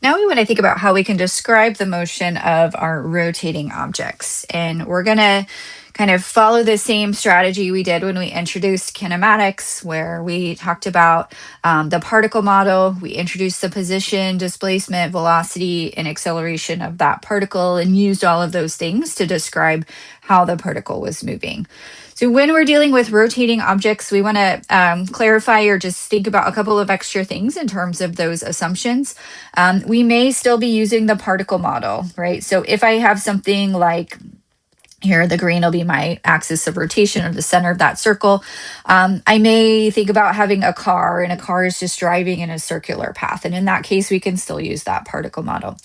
Now we want to think about how we can describe the motion of our rotating objects. And we're going to kind of follow the same strategy we did when we introduced kinematics, where we talked about the particle model. We introduced the position, displacement, velocity, and acceleration of that particle and used all of those things to describe how the particle was moving. So when we're dealing with rotating objects, we want to clarify or just think about a couple of extra things in terms of those assumptions. We may still be using the particle model, right? So if I have something like here, the green will be my axis of rotation or the center of that circle. I may think about having a car, and a car is just driving in a circular path. And in that case, we can still use that particle model.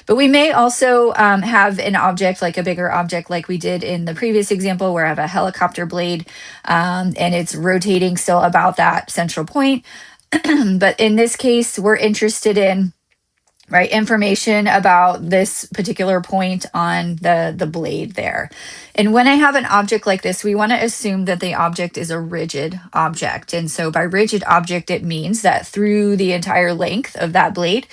But we may also have an object, like a bigger object, like we did in the previous example, where I have a helicopter blade and it's rotating still about that central point. But in this case, we're interested in information about this particular point on the blade there. And when I have an object like this, we want to assume that the object is a rigid object. And so by rigid object, it means that through the entire length of that blade,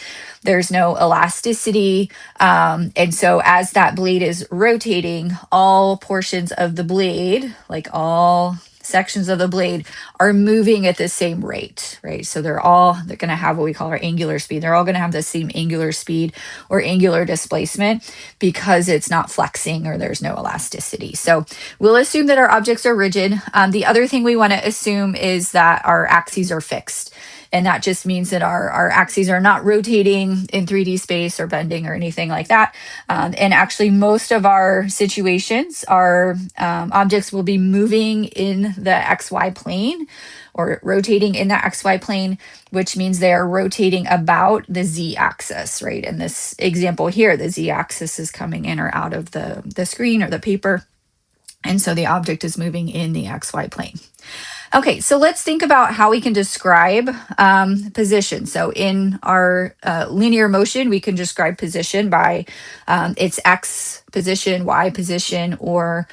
there's no elasticity. And so as that blade is rotating, all portions of the blade, like all sections of the blade, are moving at the same rate, right? So they're going to have what we call our angular speed. They're all going to have the same angular speed or angular displacement because it's not flexing or there's no elasticity. So we'll assume that our objects are rigid. The other thing we want to assume is that our axes are fixed. And that just means that our axes are not rotating in 3D space or bending or anything like that. And actually, most of our situations, our objects will be moving in the XY plane or rotating in the XY plane, which means they are rotating about the Z axis, right? In this example here, the Z axis is coming in or out of the screen or the paper. And so the object is moving in the XY plane. Okay, so let's think about how we can describe position. So in our linear motion, we can describe position by its X position, Y position, or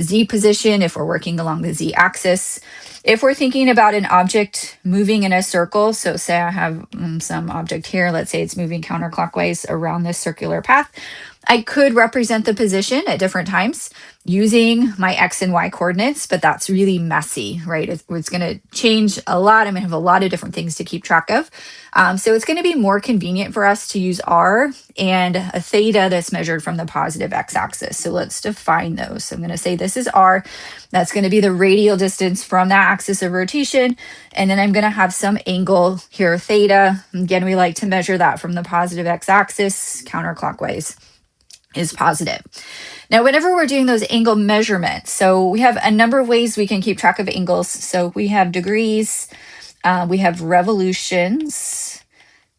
Z position if we're working along the Z axis. If we're thinking about an object moving in a circle, so say I have some object here, let's say it's moving counterclockwise around this circular path, I could represent the position at different times using my X and Y coordinates, but that's really messy, right? It's going to change a lot. I'm going to have a lot of different things to keep track of. So it's going to be more convenient for us to use R and a theta that's measured from the positive X axis. So let's define those. So I'm going to say this is R. That's going to be the radial distance from that axis of rotation. And then I'm going to have some angle here, theta. Again, we like to measure that from the positive X axis counterclockwise is positive. Now, whenever we're doing those angle measurements, so we have a number of ways we can keep track of angles. So we have degrees, we have revolutions,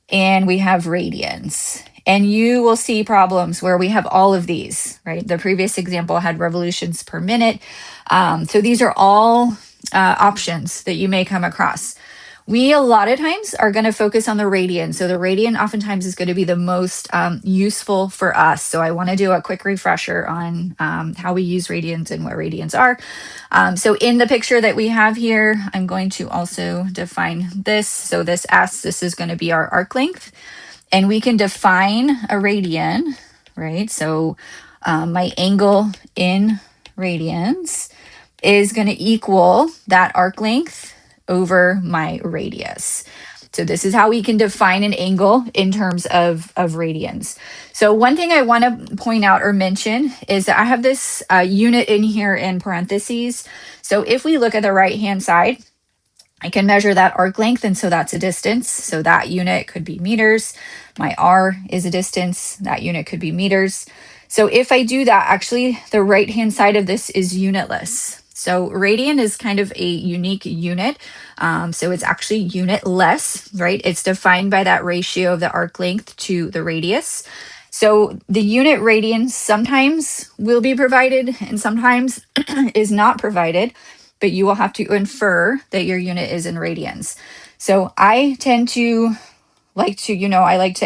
and we have radians. And you will see problems where we have all of these, right? The previous example had revolutions per minute. So these are all options that you may come across. We a lot of times are going to focus on the radian. So the radian oftentimes is going to be the most useful for us. So I want to do a quick refresher on how we use radians and what radians are. So in the picture that we have here, I'm going to also define this. So this S, this is going to be our arc length. And we can define a radian, right? So my angle in radians is going to equal that arc length over my radius. So this is how we can define an angle in terms of radians. So one thing I want to point out or mention is that I have this unit in here in parentheses. So if we look at the right-hand side, I can measure that arc length, and so that's a distance. So that unit could be meters. My R is a distance. That unit could be meters. So if I do that, actually, the right-hand side of this is unitless. So radian is kind of a unique unit. So it's actually unitless, right? It's defined by that ratio of the arc length to the radius. So the unit radian sometimes will be provided and sometimes is not provided, but you will have to infer that your unit is in radians. So I tend to like to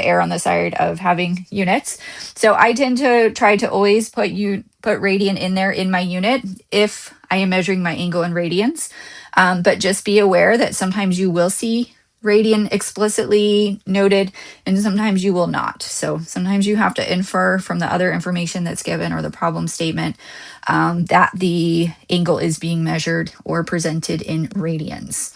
err on the side of having units. So I tend to try to always put radian in there in my unit if I am measuring my angle in radians. But just be aware that sometimes you will see radian explicitly noted, and sometimes you will not. So sometimes you have to infer from the other information that's given or the problem statement that the angle is being measured or presented in radians.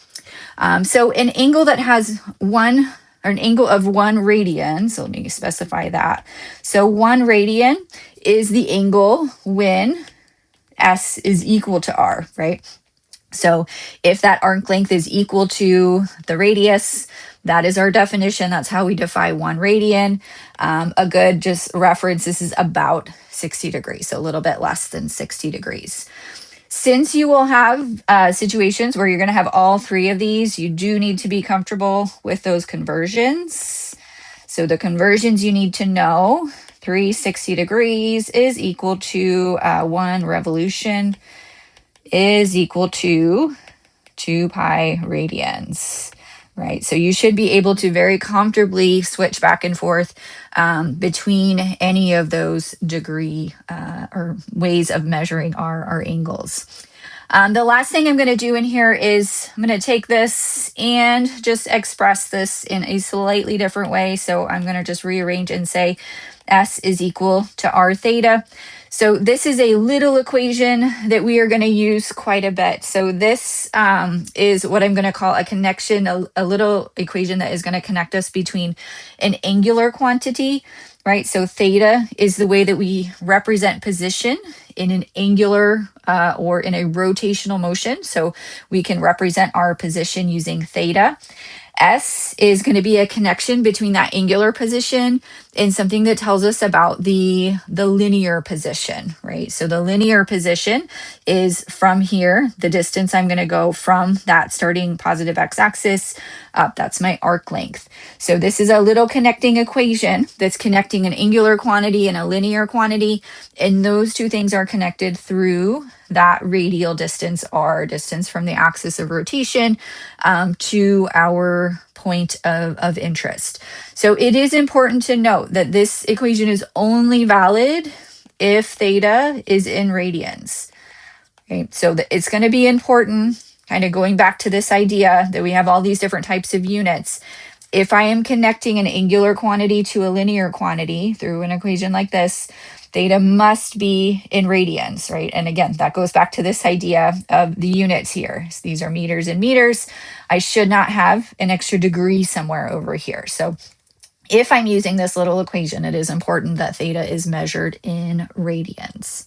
So an angle that has an angle of 1 radian, so let me specify that. So 1 radian is the angle when S is equal to R, right? So if that arc length is equal to the radius, that is our definition. That's how we define 1 radian. A good just reference, this is about 60 degrees, so a little bit less than 60 degrees. Since you will have situations where you're going to have all 3 of these, you do need to be comfortable with those conversions. So the conversions you need to know, 360 degrees is equal to 1 revolution is equal to 2 pi radians, right? So you should be able to very comfortably switch back and forth between any of those degree or ways of measuring our angles. The last thing I'm going to do in here is I'm going to take this and just express this in a slightly different way. So I'm going to just rearrange and say S is equal to R theta. So this is a little equation that we are going to use quite a bit. So this is what I'm going to call a connection, a little equation that is going to connect us between an angular quantity, right? So theta is the way that we represent position in an angular or in a rotational motion. So we can represent our position using theta. S is going to be a connection between that angular position and something that tells us about the linear position, right? So the linear position is from here, the distance I'm going to go from that starting positive x-axis up. That's my arc length. So this is a little connecting equation that's connecting an angular quantity and a linear quantity, and those two things are connected through that radial distance, r, distance from the axis of rotation to our point of interest. So it is important to note that this equation is only valid if theta is in radians. Okay, so it's going to be important, kind of going back to this idea that we have all these different types of units. If I am connecting an angular quantity to a linear quantity through an equation like this, theta must be in radians, right? And again, that goes back to this idea of the units here. So these are meters and meters. I should not have an extra degree somewhere over here. So if I'm using this little equation, it is important that theta is measured in radians.